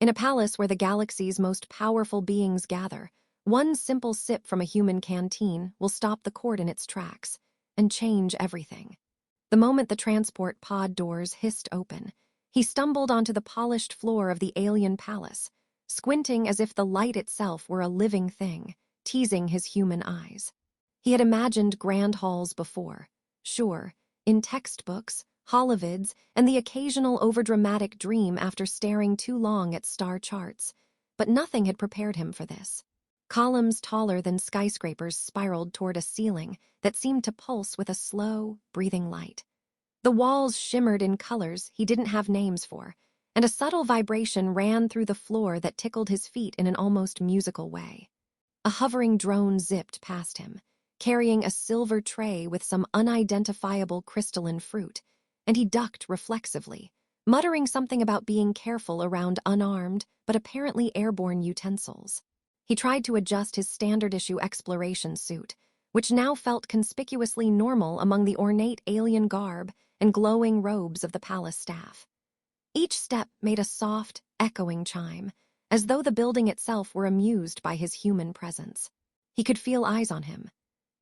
In a palace where the galaxy's most powerful beings gather, one simple sip from a human canteen will stop the court in its tracks and change everything. The moment the transport pod doors hissed open, he stumbled onto the polished floor of the alien palace, squinting as if the light itself were a living thing, teasing his human eyes. He had imagined grand halls before, sure, in textbooks, holovids, and the occasional overdramatic dream after staring too long at star charts, but nothing had prepared him for this. Columns taller than skyscrapers spiraled toward a ceiling that seemed to pulse with a slow, breathing light. The walls shimmered in colors he didn't have names for, and a subtle vibration ran through the floor that tickled his feet in an almost musical way. A hovering drone zipped past him, carrying a silver tray with some unidentifiable crystalline fruit, and he ducked reflexively, muttering something about being careful around unarmed but apparently airborne utensils. He tried to adjust his standard-issue exploration suit, which now felt conspicuously normal among the ornate alien garb and glowing robes of the palace staff. Each step made a soft, echoing chime, as though the building itself were amused by his human presence. He could feel eyes on him.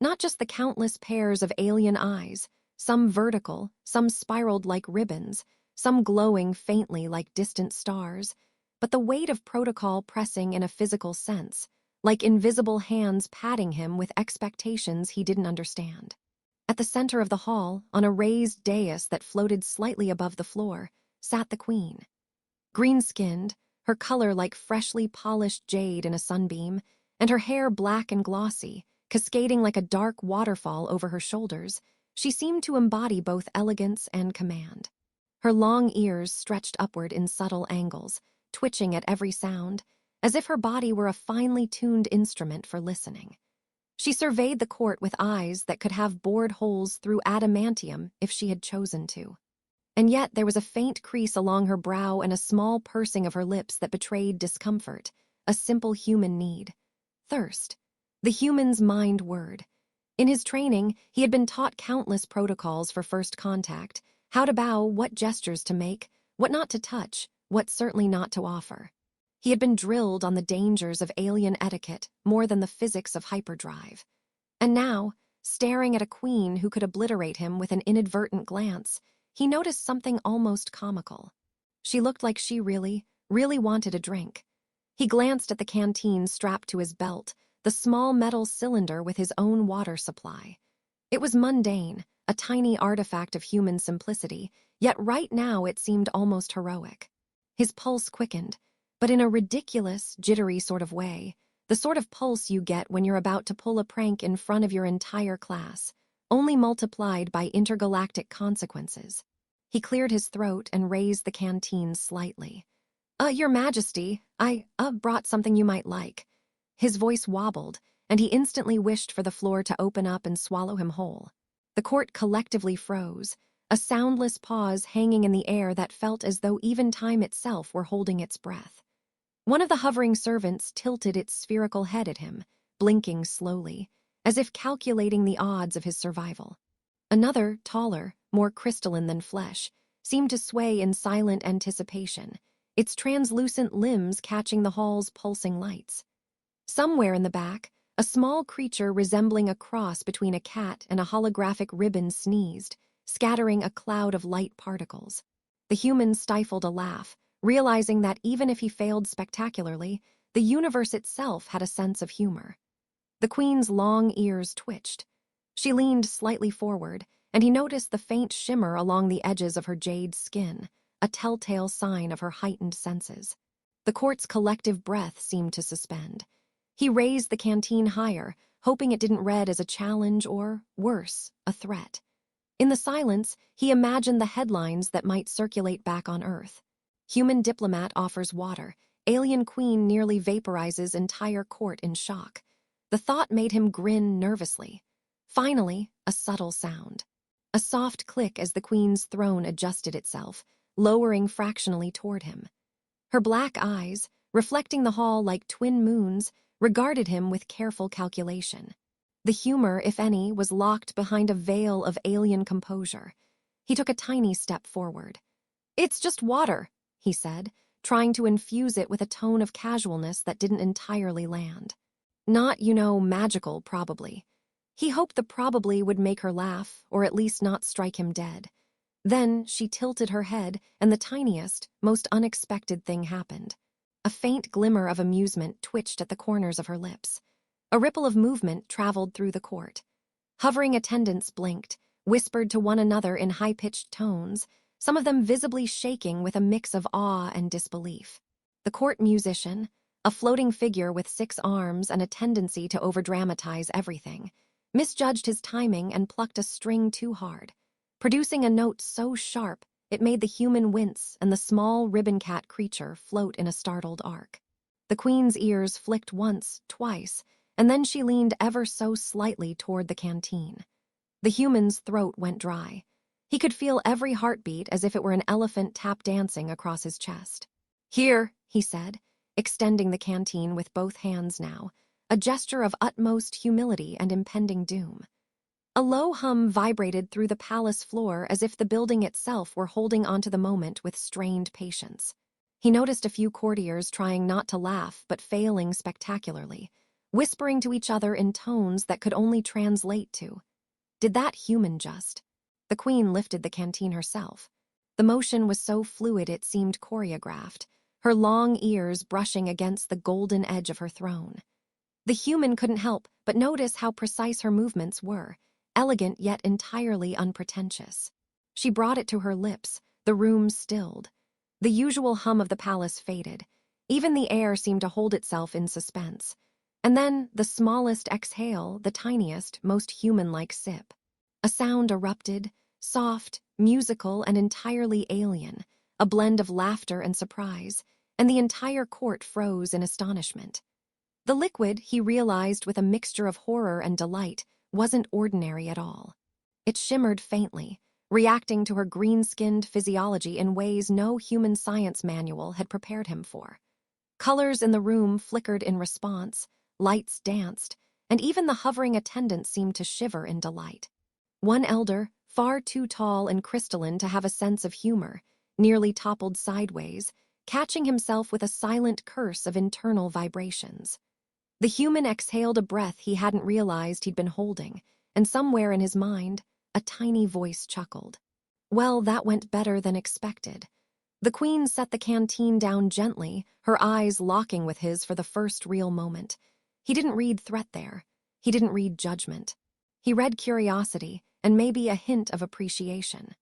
Not just the countless pairs of alien eyes, some vertical, some spiraled like ribbons, some glowing faintly like distant stars, but the weight of protocol pressing in a physical sense, like invisible hands patting him with expectations he didn't understand. At the center of the hall, on a raised dais that floated slightly above the floor, sat the queen. Green-skinned, her color like freshly polished jade in a sunbeam, and her hair black and glossy, cascading like a dark waterfall over her shoulders, she seemed to embody both elegance and command. Her long ears stretched upward in subtle angles, twitching at every sound, as if her body were a finely tuned instrument for listening. She surveyed the court with eyes that could have bored holes through adamantium if she had chosen to. And yet there was a faint crease along her brow and a small pursing of her lips that betrayed discomfort, a simple human need. Thirst. The human's mind word. In his training, he had been taught countless protocols for first contact, how to bow, what gestures to make, what not to touch, what certainly not to offer. He had been drilled on the dangers of alien etiquette more than the physics of hyperdrive. And now, staring at a queen who could obliterate him with an inadvertent glance, he noticed something almost comical. She looked like she really wanted a drink. He glanced at the canteen strapped to his belt, the small metal cylinder with his own water supply. It was mundane, a tiny artifact of human simplicity, yet right now it seemed almost heroic. His pulse quickened, but in a ridiculous, jittery sort of way, the sort of pulse you get when you're about to pull a prank in front of your entire class, only multiplied by intergalactic consequences. He cleared his throat and raised the canteen slightly. Your Majesty, I brought something you might like." His voice wobbled, and he instantly wished for the floor to open up and swallow him whole. The court collectively froze, a soundless pause hanging in the air that felt as though even time itself were holding its breath. One of the hovering servants tilted its spherical head at him, blinking slowly, as if calculating the odds of his survival. Another, taller, more crystalline than flesh, seemed to sway in silent anticipation, its translucent limbs catching the hall's pulsing lights. Somewhere in the back, a small creature resembling a cross between a cat and a holographic ribbon sneezed, scattering a cloud of light particles. The human stifled a laugh, realizing that even if he failed spectacularly, the universe itself had a sense of humor. The queen's long ears twitched. She leaned slightly forward, and he noticed the faint shimmer along the edges of her jade skin, a telltale sign of her heightened senses. The court's collective breath seemed to suspend. He raised the canteen higher, hoping it didn't read as a challenge or, worse, a threat. In the silence, he imagined the headlines that might circulate back on Earth. Human diplomat offers water. Alien queen nearly vaporizes entire court in shock. The thought made him grin nervously. Finally, a subtle sound. A soft click as the queen's throne adjusted itself, lowering fractionally toward him. Her black eyes, reflecting the hall like twin moons, regarded him with careful calculation. The humor, if any, was locked behind a veil of alien composure. He took a tiny step forward. "It's just water," he said, trying to infuse it with a tone of casualness that didn't entirely land. Not, magical, probably. He hoped the probably would make her laugh, or at least not strike him dead. Then she tilted her head, and the tiniest, most unexpected thing happened. A faint glimmer of amusement twitched at the corners of her lips. A ripple of movement traveled through the court. Hovering attendants blinked, whispered to one another in high-pitched tones, some of them visibly shaking with a mix of awe and disbelief. The court musician, a floating figure with 6 arms and a tendency to overdramatize everything, misjudged his timing and plucked a string too hard, producing a note so sharp it made the human wince and the small ribbon-cat creature float in a startled arc. The queen's ears flicked once, twice, and then she leaned ever so slightly toward the canteen. The human's throat went dry. He could feel every heartbeat as if it were an elephant tap-dancing across his chest. "Here," he said, extending the canteen with both hands now, a gesture of utmost humility and impending doom. A low hum vibrated through the palace floor as if the building itself were holding onto the moment with strained patience. He noticed a few courtiers trying not to laugh but failing spectacularly, whispering to each other in tones that could only translate to, "Did that human just?" The queen lifted the canteen herself. The motion was so fluid it seemed choreographed, her long ears brushing against the golden edge of her throne. The human couldn't help but notice how precise her movements were, elegant yet entirely unpretentious. She brought it to her lips, the room stilled. The usual hum of the palace faded. Even the air seemed to hold itself in suspense. And then the smallest exhale, the tiniest, most human-like sip. A sound erupted, soft, musical, and entirely alien, a blend of laughter and surprise, and the entire court froze in astonishment. The liquid, he realized with a mixture of horror and delight, wasn't ordinary at all. It shimmered faintly, reacting to her green-skinned physiology in ways no human science manual had prepared him for. Colors in the room flickered in response, lights danced, and even the hovering attendants seemed to shiver in delight. One elder, far too tall and crystalline to have a sense of humor, nearly toppled sideways, catching himself with a silent curse of internal vibrations. The human exhaled a breath he hadn't realized he'd been holding, and somewhere in his mind, a tiny voice chuckled. Well, that went better than expected. The queen set the canteen down gently, her eyes locking with his for the first real moment. He didn't read threat there. He didn't read judgment. He read curiosity, and maybe a hint of appreciation.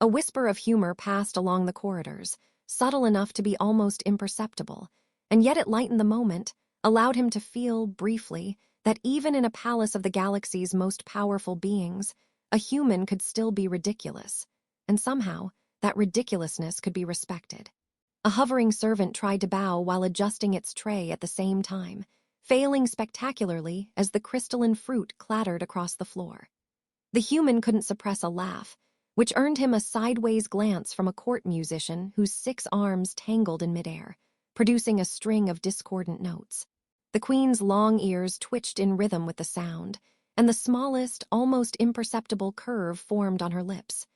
A whisper of humor passed along the corridors, subtle enough to be almost imperceptible, and yet it lightened the moment, allowed him to feel, briefly, that even in a palace of the galaxy's most powerful beings, a human could still be ridiculous, and somehow, that ridiculousness could be respected. A hovering servant tried to bow while adjusting its tray at the same time, failing spectacularly as the crystalline fruit clattered across the floor. The human couldn't suppress a laugh, which earned him a sideways glance from a court musician whose 6 arms tangled in midair, producing a string of discordant notes. The queen's long ears twitched in rhythm with the sound, and the smallest, almost imperceptible curve formed on her lips.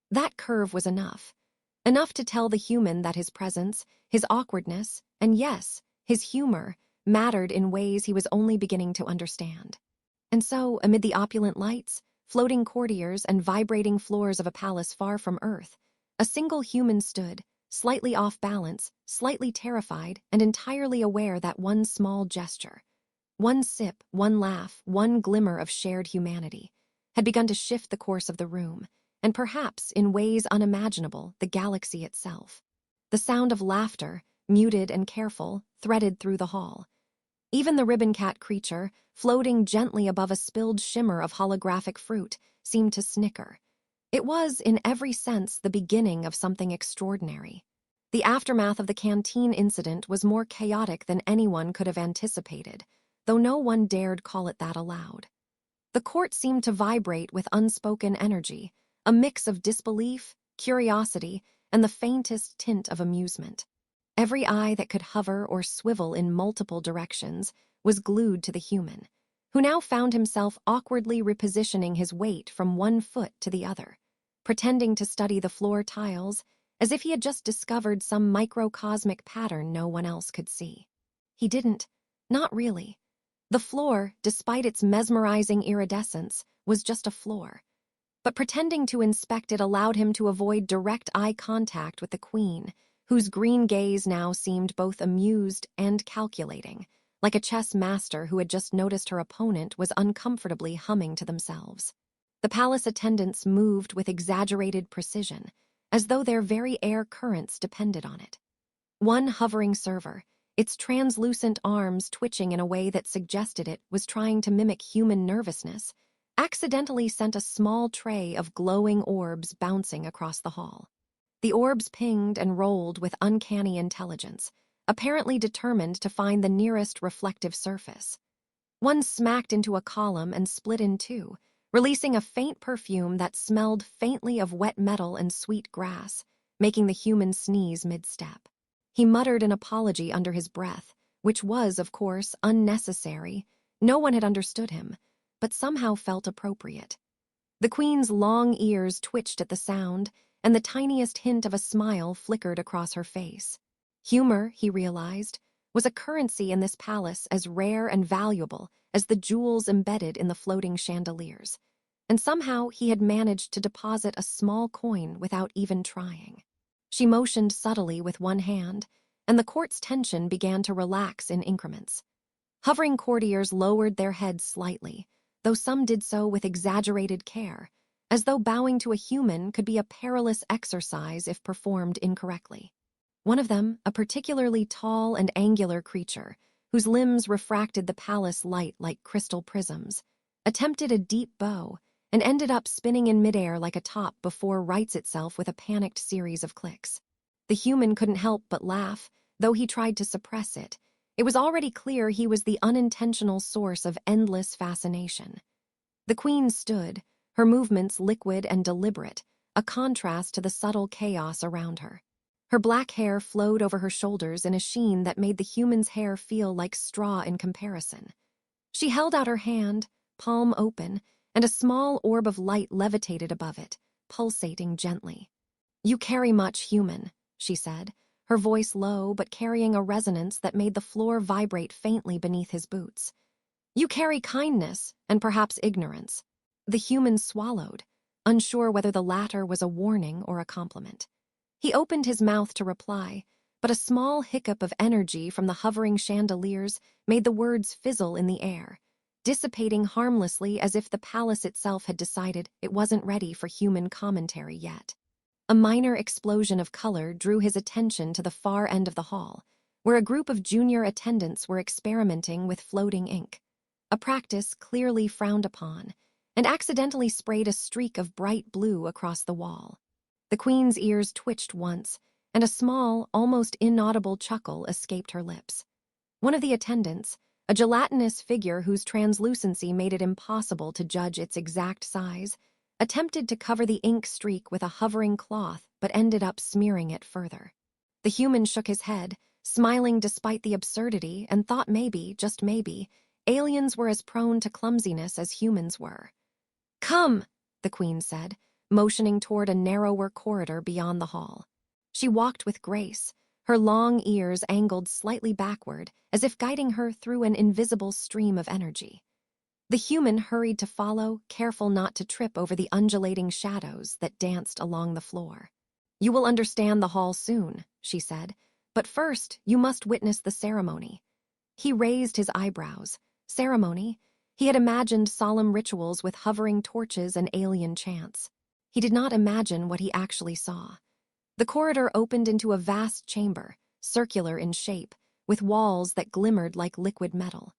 That curve was enough to tell the human that his presence, his awkwardness, and yes, his humor, mattered in ways he was only beginning to understand. And so, amid the opulent lights, floating courtiers, and vibrating floors of a palace far from Earth, a single human stood, slightly off balance, slightly terrified, and entirely aware that one small gesture, one sip, one laugh, one glimmer of shared humanity, had begun to shift the course of the room, and perhaps, in ways unimaginable, the galaxy itself. The sound of laughter, muted and careful, threaded through the hall. Even the ribbon-cat creature, floating gently above a spilled shimmer of holographic fruit, seemed to snicker. It was, in every sense, the beginning of something extraordinary. The aftermath of the canteen incident was more chaotic than anyone could have anticipated, though no one dared call it that aloud. The court seemed to vibrate with unspoken energy, a mix of disbelief, curiosity, and the faintest tint of amusement. Every eye that could hover or swivel in multiple directions was glued to the human, who now found himself awkwardly repositioning his weight from one foot to the other, pretending to study the floor tiles, as if he had just discovered some microcosmic pattern no one else could see. He didn't. Not really. The floor, despite its mesmerizing iridescence, was just a floor. But pretending to inspect it allowed him to avoid direct eye contact with the queen, whose green gaze now seemed both amused and calculating, like a chess master who had just noticed her opponent was uncomfortably humming to themselves. The palace attendants moved with exaggerated precision, as though their very air currents depended on it. One hovering server, its translucent arms twitching in a way that suggested it was trying to mimic human nervousness, accidentally sent a small tray of glowing orbs bouncing across the hall. The orbs pinged and rolled with uncanny intelligence, apparently determined to find the nearest reflective surface. One smacked into a column and split in two, releasing a faint perfume that smelled faintly of wet metal and sweet grass, making the human sneeze mid-step. He muttered an apology under his breath, which was, of course, unnecessary. No one had understood him, but somehow felt appropriate. The queen's long ears twitched at the sound, and the tiniest hint of a smile flickered across her face. Humor, he realized, was a currency in this palace as rare and valuable as the jewels embedded in the floating chandeliers, and somehow he had managed to deposit a small coin without even trying. She motioned subtly with one hand, and the court's tension began to relax in increments. Hovering courtiers lowered their heads slightly, though some did so with exaggerated care, as though bowing to a human could be a perilous exercise if performed incorrectly. One of them, a particularly tall and angular creature, whose limbs refracted the palace light like crystal prisms, attempted a deep bow and ended up spinning in midair like a top before rights itself with a panicked series of clicks. The human couldn't help but laugh, though he tried to suppress it. It was already clear he was the unintentional source of endless fascination. The queen stood, her movements liquid and deliberate, a contrast to the subtle chaos around her. Her black hair flowed over her shoulders in a sheen that made the human's hair feel like straw in comparison. She held out her hand, palm open, and a small orb of light levitated above it, pulsating gently. "You carry much, human," she said, her voice low but carrying a resonance that made the floor vibrate faintly beneath his boots. "You carry kindness and perhaps ignorance." The human swallowed, unsure whether the latter was a warning or a compliment. He opened his mouth to reply, but a small hiccup of energy from the hovering chandeliers made the words fizzle in the air, dissipating harmlessly as if the palace itself had decided it wasn't ready for human commentary yet. A minor explosion of color drew his attention to the far end of the hall, where a group of junior attendants were experimenting with floating ink, a practice clearly frowned upon, and accidentally sprayed a streak of bright blue across the wall. The queen's ears twitched once, and a small, almost inaudible chuckle escaped her lips. One of the attendants, a gelatinous figure whose translucency made it impossible to judge its exact size, attempted to cover the ink streak with a hovering cloth but ended up smearing it further. The human shook his head, smiling despite the absurdity, and thought maybe, just maybe, aliens were as prone to clumsiness as humans were. "Come," the queen said, motioning toward a narrower corridor beyond the hall. She walked with grace, her long ears angled slightly backward, as if guiding her through an invisible stream of energy. The human hurried to follow, careful not to trip over the undulating shadows that danced along the floor. "You will understand the hall soon," she said, "but first you must witness the ceremony." He raised his eyebrows. Ceremony? He had imagined solemn rituals with hovering torches and alien chants. He did not imagine what he actually saw. The corridor opened into a vast chamber, circular in shape, with walls that glimmered like liquid metal.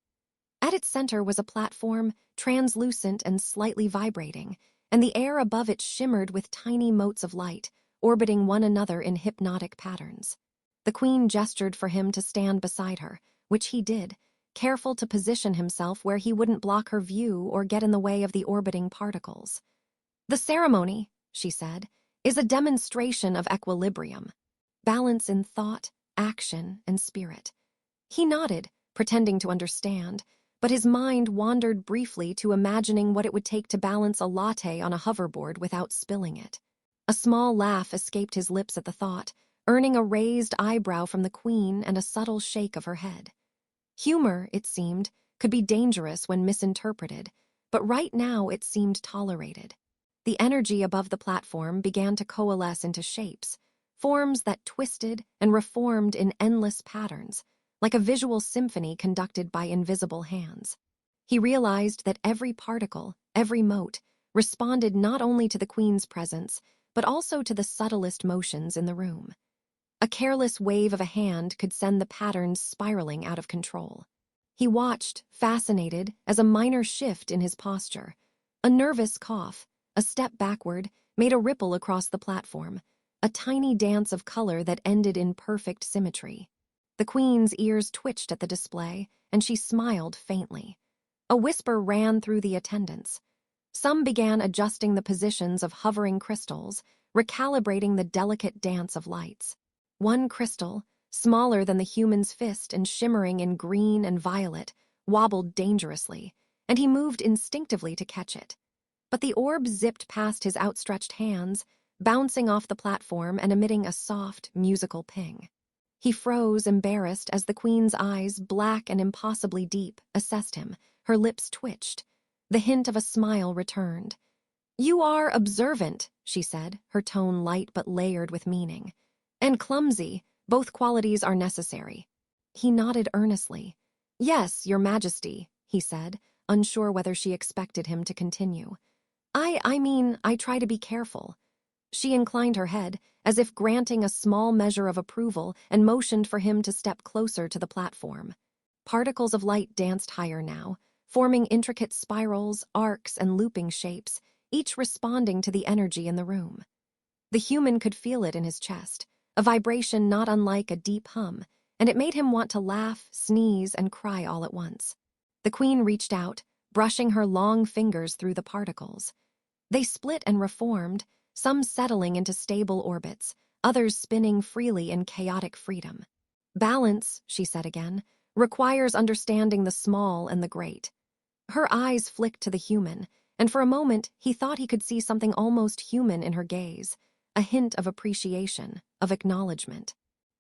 At its center was a platform, translucent and slightly vibrating, and the air above it shimmered with tiny motes of light, orbiting one another in hypnotic patterns. The queen gestured for him to stand beside her, which he did, careful to position himself where he wouldn't block her view or get in the way of the orbiting particles. "The ceremony," she said, "is a demonstration of equilibrium, balance in thought, action, and spirit." He nodded, pretending to understand, but his mind wandered briefly to imagining what it would take to balance a latte on a hoverboard without spilling it. A small laugh escaped his lips at the thought, earning a raised eyebrow from the queen and a subtle shake of her head. Humor, it seemed, could be dangerous when misinterpreted, but right now it seemed tolerated. The energy above the platform began to coalesce into shapes, forms that twisted and reformed in endless patterns, like a visual symphony conducted by invisible hands. He realized that every particle, every mote, responded not only to the queen's presence, but also to the subtlest motions in the room. A careless wave of a hand could send the patterns spiraling out of control. He watched, fascinated, as a minor shift in his posture. A nervous cough, a step backward, made a ripple across the platform, a tiny dance of color that ended in perfect symmetry. The queen's ears twitched at the display, and she smiled faintly. A whisper ran through the attendants. Some began adjusting the positions of hovering crystals, recalibrating the delicate dance of lights. One crystal, smaller than the human's fist and shimmering in green and violet, wobbled dangerously, and he moved instinctively to catch it. But the orb zipped past his outstretched hands, bouncing off the platform and emitting a soft, musical ping. He froze, embarrassed, as the queen's eyes, black and impossibly deep, assessed him. Her lips twitched. The hint of a smile returned. "You are observant," she said, her tone light but layered with meaning. "And clumsy. Both qualities are necessary." He nodded earnestly. "Yes, Your Majesty," he said, unsure whether she expected him to continue. I mean, I try to be careful." She inclined her head, as if granting a small measure of approval, and motioned for him to step closer to the platform. Particles of light danced higher now, forming intricate spirals, arcs, and looping shapes, each responding to the energy in the room. The human could feel it in his chest, a vibration not unlike a deep hum, and it made him want to laugh, sneeze, and cry all at once. The queen reached out, brushing her long fingers through the particles. They split and reformed, some settling into stable orbits, others spinning freely in chaotic freedom. "Balance," she said again, "requires understanding the small and the great." Her eyes flicked to the human, and for a moment he thought he could see something almost human in her gaze, a hint of appreciation, of acknowledgement.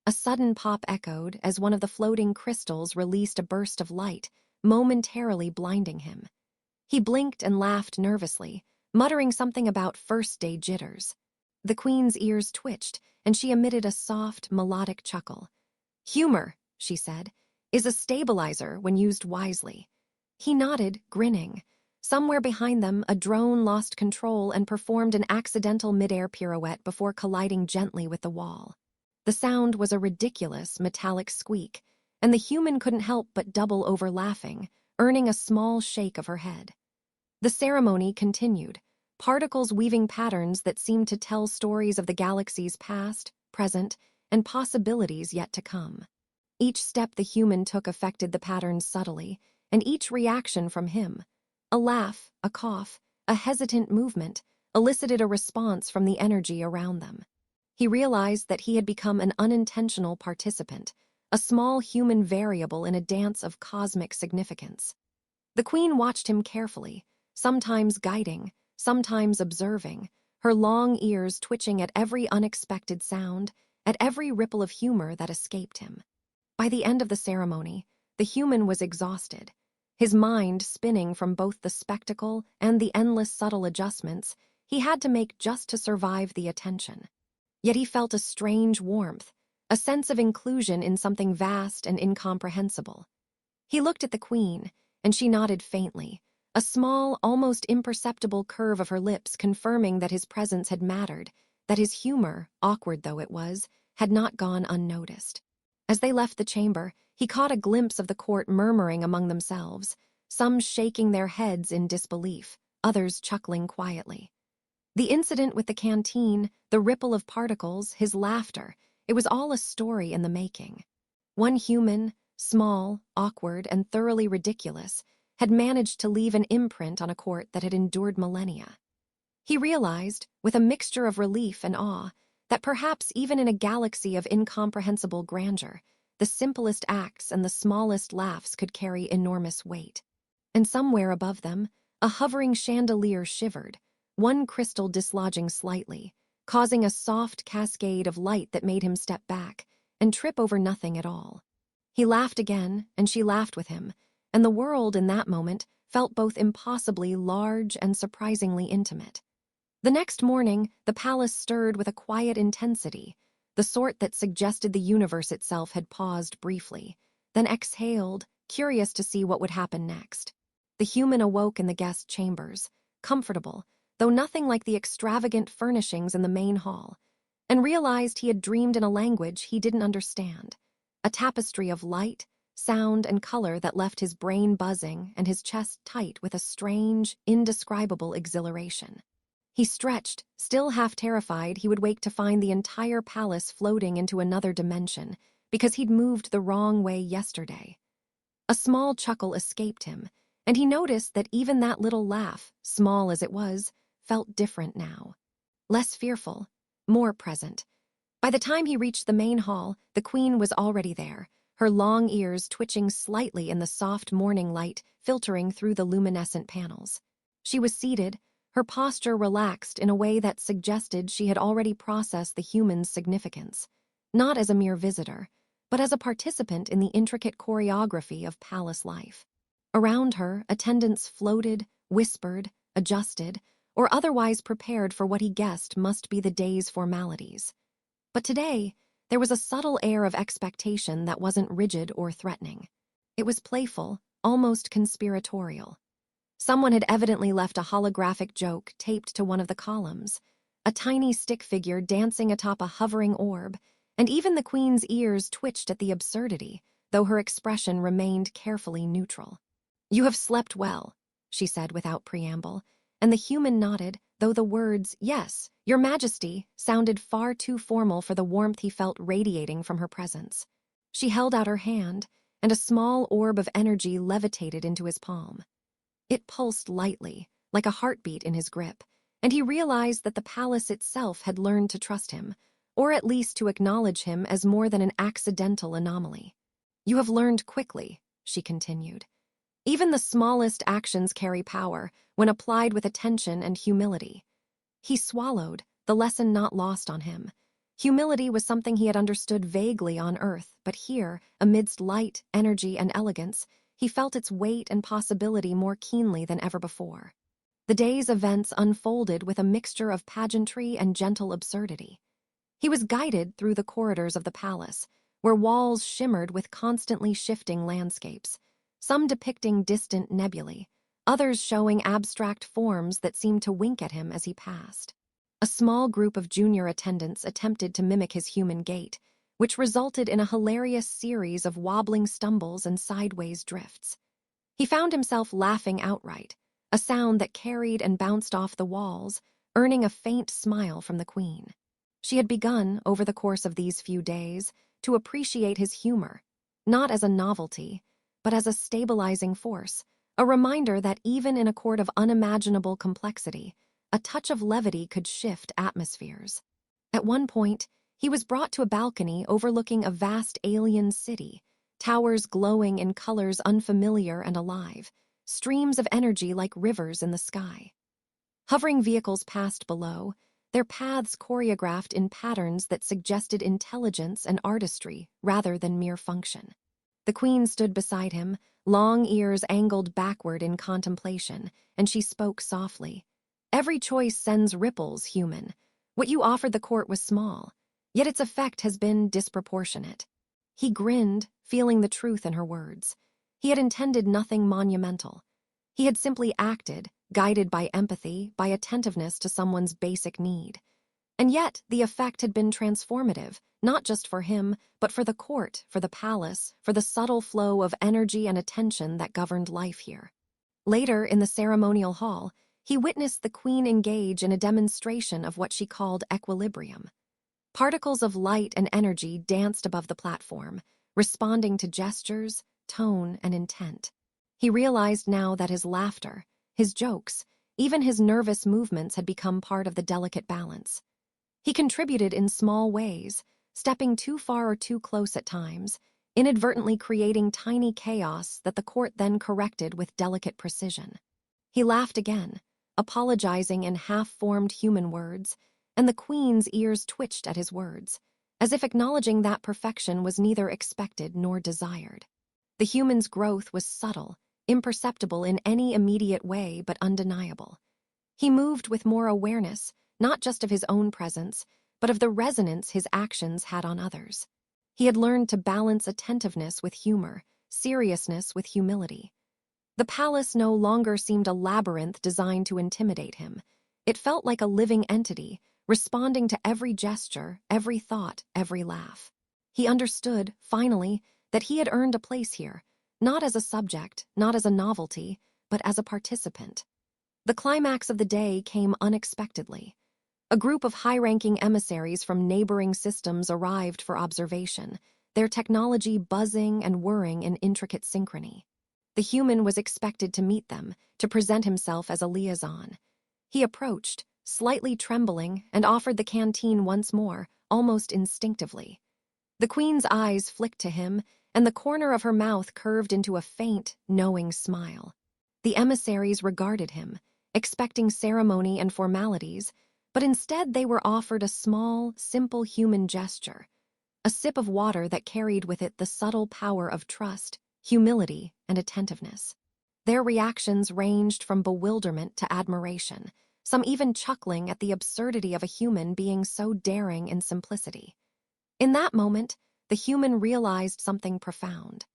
A sudden pop echoed as one of the floating crystals released a burst of light, momentarily blinding him. He blinked and laughed nervously, muttering something about first-day jitters. The queen's ears twitched, and she emitted a soft, melodic chuckle. "Humor," she said, "is a stabilizer when used wisely." He nodded, grinning. Somewhere behind them, a drone lost control and performed an accidental mid-air pirouette before colliding gently with the wall. The sound was a ridiculous, metallic squeak, and the human couldn't help but double over laughing, earning a small shake of her head. The ceremony continued, particles weaving patterns that seemed to tell stories of the galaxy's past, present, and possibilities yet to come. Each step the human took affected the patterns subtly, and each reaction from him, a laugh, a cough, a hesitant movement, elicited a response from the energy around them. He realized that he had become an unintentional participant, a small human variable in a dance of cosmic significance. The queen watched him carefully, sometimes guiding, sometimes observing, her long ears twitching at every unexpected sound, at every ripple of humor that escaped him. By the end of the ceremony, the human was exhausted, his mind spinning from both the spectacle and the endless subtle adjustments he had to make just to survive the attention. Yet he felt a strange warmth, a sense of inclusion in something vast and incomprehensible. He looked at the queen, and she nodded faintly, a small, almost imperceptible curve of her lips confirming that his presence had mattered, that his humor, awkward though it was, had not gone unnoticed. As they left the chamber, he caught a glimpse of the court murmuring among themselves, some shaking their heads in disbelief, others chuckling quietly. The incident with the canteen, the ripple of particles, his laughter, it was all a story in the making. One human, small, awkward, and thoroughly ridiculous, had managed to leave an imprint on a court that had endured millennia. He realized, with a mixture of relief and awe, that perhaps even in a galaxy of incomprehensible grandeur, the simplest acts and the smallest laughs could carry enormous weight. And somewhere above them, a hovering chandelier shivered, one crystal dislodging slightly, causing a soft cascade of light that made him step back and trip over nothing at all. He laughed again, and she laughed with him, and the world in that moment felt both impossibly large and surprisingly intimate. The next morning, the palace stirred with a quiet intensity, the sort that suggested the universe itself had paused briefly, then exhaled, curious to see what would happen next. The human awoke in the guest chambers, comfortable, though nothing like the extravagant furnishings in the main hall, and realized he had dreamed in a language he didn't understand, a tapestry of light, sound, and color that left his brain buzzing and his chest tight with a strange, indescribable exhilaration. He stretched, still half terrified he would wake to find the entire palace floating into another dimension because he'd moved the wrong way yesterday. A small chuckle escaped him, and he noticed that even that little laugh, small as it was, felt different now. Less fearful, more present. By the time he reached the main hall, the queen was already there, her long ears twitching slightly in the soft morning light filtering through the luminescent panels. She was seated, her posture relaxed in a way that suggested she had already processed the human's significance, not as a mere visitor, but as a participant in the intricate choreography of palace life. Around her, attendants floated, whispered, adjusted, or otherwise prepared for what he guessed must be the day's formalities. But today, there was a subtle air of expectation that wasn't rigid or threatening. It was playful, almost conspiratorial. Someone had evidently left a holographic joke taped to one of the columns, a tiny stick figure dancing atop a hovering orb, and even the queen's ears twitched at the absurdity, though her expression remained carefully neutral. "You have slept well," she said without preamble, and the human nodded, though the words, "Yes, Your Majesty," sounded far too formal for the warmth he felt radiating from her presence. She held out her hand, and a small orb of energy levitated into his palm. It pulsed lightly, like a heartbeat in his grip, and he realized that the palace itself had learned to trust him, or at least to acknowledge him as more than an accidental anomaly. "You have learned quickly," she continued. "Even the smallest actions carry power when applied with attention and humility." He swallowed, the lesson not lost on him. Humility was something he had understood vaguely on Earth, but here, amidst light, energy, and elegance, he felt its weight and possibility more keenly than ever before. The day's events unfolded with a mixture of pageantry and gentle absurdity. He was guided through the corridors of the palace, where walls shimmered with constantly shifting landscapes, some depicting distant nebulae, others showing abstract forms that seemed to wink at him as he passed. A small group of junior attendants attempted to mimic his human gait, which resulted in a hilarious series of wobbling stumbles and sideways drifts. He found himself laughing outright, a sound that carried and bounced off the walls, earning a faint smile from the queen. She had begun, over the course of these few days, to appreciate his humor, not as a novelty, but as a stabilizing force, a reminder that even in a court of unimaginable complexity, a touch of levity could shift atmospheres. At one point, he was brought to a balcony overlooking a vast alien city, towers glowing in colors unfamiliar and alive, streams of energy like rivers in the sky. Hovering vehicles passed below, their paths choreographed in patterns that suggested intelligence and artistry rather than mere function. The queen stood beside him, long ears angled backward in contemplation, and she spoke softly. "Every choice sends ripples, human. What you offered the court was small, yet its effect has been disproportionate." He grinned, feeling the truth in her words. He had intended nothing monumental. He had simply acted, guided by empathy, by attentiveness to someone's basic need. And yet, the effect had been transformative, not just for him, but for the court, for the palace, for the subtle flow of energy and attention that governed life here. Later, in the ceremonial hall, he witnessed the queen engage in a demonstration of what she called equilibrium. Particles of light and energy danced above the platform, responding to gestures, tone, and intent. He realized now that his laughter, his jokes, even his nervous movements had become part of the delicate balance. He contributed in small ways, stepping too far or too close at times, inadvertently creating tiny chaos that the court then corrected with delicate precision. He laughed again, apologizing in half-formed human words, and the queen's ears twitched at his words, as if acknowledging that perfection was neither expected nor desired. The human's growth was subtle, imperceptible in any immediate way but undeniable. He moved with more awareness, not just of his own presence, but of the resonance his actions had on others. He had learned to balance attentiveness with humor, seriousness with humility. The palace no longer seemed a labyrinth designed to intimidate him. It felt like a living entity, responding to every gesture, every thought, every laugh. He understood, finally, that he had earned a place here, not as a subject, not as a novelty, but as a participant. The climax of the day came unexpectedly. A group of high-ranking emissaries from neighboring systems arrived for observation, their technology buzzing and whirring in intricate synchrony. The human was expected to meet them, to present himself as a liaison. He approached, slightly trembling, and offered the canteen once more, almost instinctively. The queen's eyes flicked to him, and the corner of her mouth curved into a faint, knowing smile. The emissaries regarded him, expecting ceremony and formalities, but instead they were offered a small, simple human gesture, a sip of water that carried with it the subtle power of trust, humility, and attentiveness. Their reactions ranged from bewilderment to admiration, some even chuckling at the absurdity of a human being so daring in simplicity. In that moment, the human realized something profound.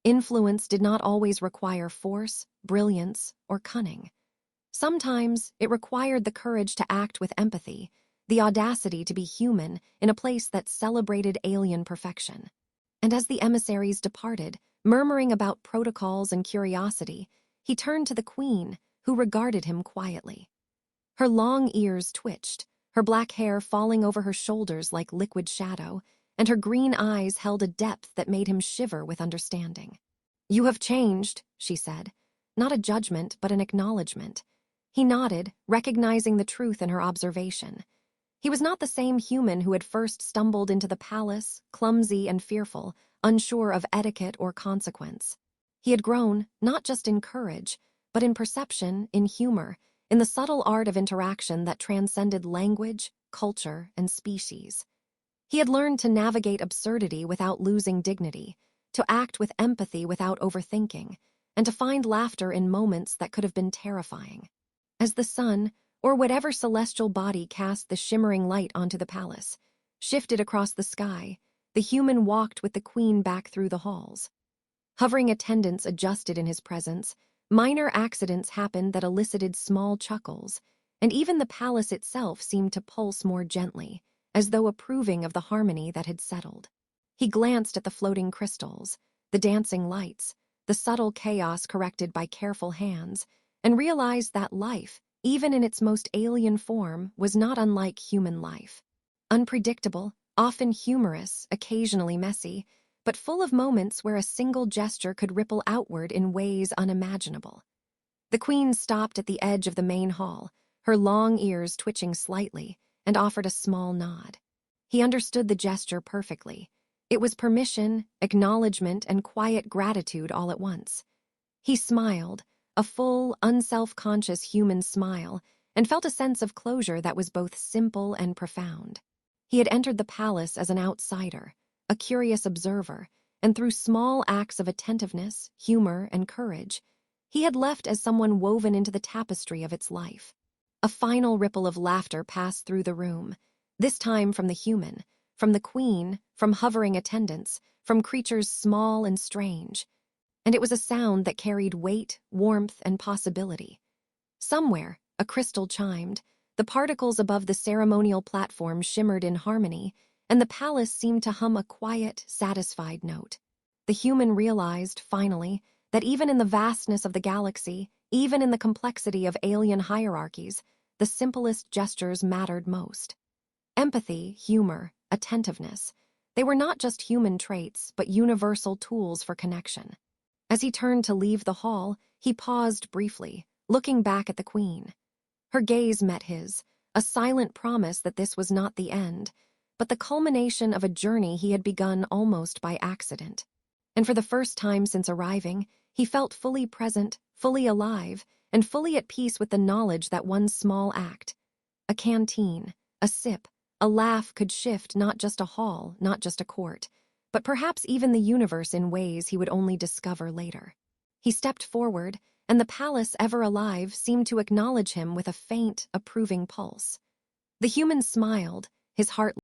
Influence did not always require force, brilliance, or cunning. Sometimes it required the courage to act with empathy, the audacity to be human in a place that celebrated alien perfection. And as the emissaries departed, murmuring about protocols and curiosity, he turned to the queen, who regarded him quietly. Her long ears twitched, her black hair falling over her shoulders like liquid shadow, and her green eyes held a depth that made him shiver with understanding. "You have changed," she said, not a judgment but an acknowledgement. He nodded, recognizing the truth in her observation. He was not the same human who had first stumbled into the palace, clumsy and fearful, unsure of etiquette or consequence. He had grown, not just in courage, but in perception, in humor, in the subtle art of interaction that transcended language, culture, and species. He had learned to navigate absurdity without losing dignity, to act with empathy without overthinking, and to find laughter in moments that could have been terrifying. As the sun, or whatever celestial body cast the shimmering light onto the palace, shifted across the sky, the human walked with the queen back through the halls. Hovering attendants adjusted in his presence, minor accidents happened that elicited small chuckles, and even the palace itself seemed to pulse more gently, as though approving of the harmony that had settled. He glanced at the floating crystals, the dancing lights, the subtle chaos corrected by careful hands, and realized that life, even in its most alien form, was not unlike human life. Unpredictable, often humorous, occasionally messy, but full of moments where a single gesture could ripple outward in ways unimaginable. The queen stopped at the edge of the main hall, her long ears twitching slightly, and offered a small nod. He understood the gesture perfectly. It was permission, acknowledgement, and quiet gratitude all at once. He smiled, a full, unself-conscious human smile, and felt a sense of closure that was both simple and profound. He had entered the palace as an outsider, a curious observer, and through small acts of attentiveness, humor, and courage, he had left as someone woven into the tapestry of its life. A final ripple of laughter passed through the room, this time from the human, from the queen, from hovering attendants, from creatures small and strange. And it was a sound that carried weight, warmth, and possibility. Somewhere, a crystal chimed, the particles above the ceremonial platform shimmered in harmony, and the palace seemed to hum a quiet, satisfied note. The human realized, finally, that even in the vastness of the galaxy, even in the complexity of alien hierarchies, the simplest gestures mattered most. Empathy, humor, attentiveness, they were not just human traits, but universal tools for connection. As he turned to leave the hall, he paused briefly, looking back at the queen. Her gaze met his, a silent promise that this was not the end, but the culmination of a journey he had begun almost by accident. And for the first time since arriving, he felt fully present, fully alive, and fully at peace with the knowledge that one small act, a canteen, A sip, a laugh could shift not just a hall, not just a court, but perhaps even the universe in ways he would only discover later. He stepped forward, and the palace, ever alive, seemed to acknowledge him with a faint, approving pulse. The human smiled, his heart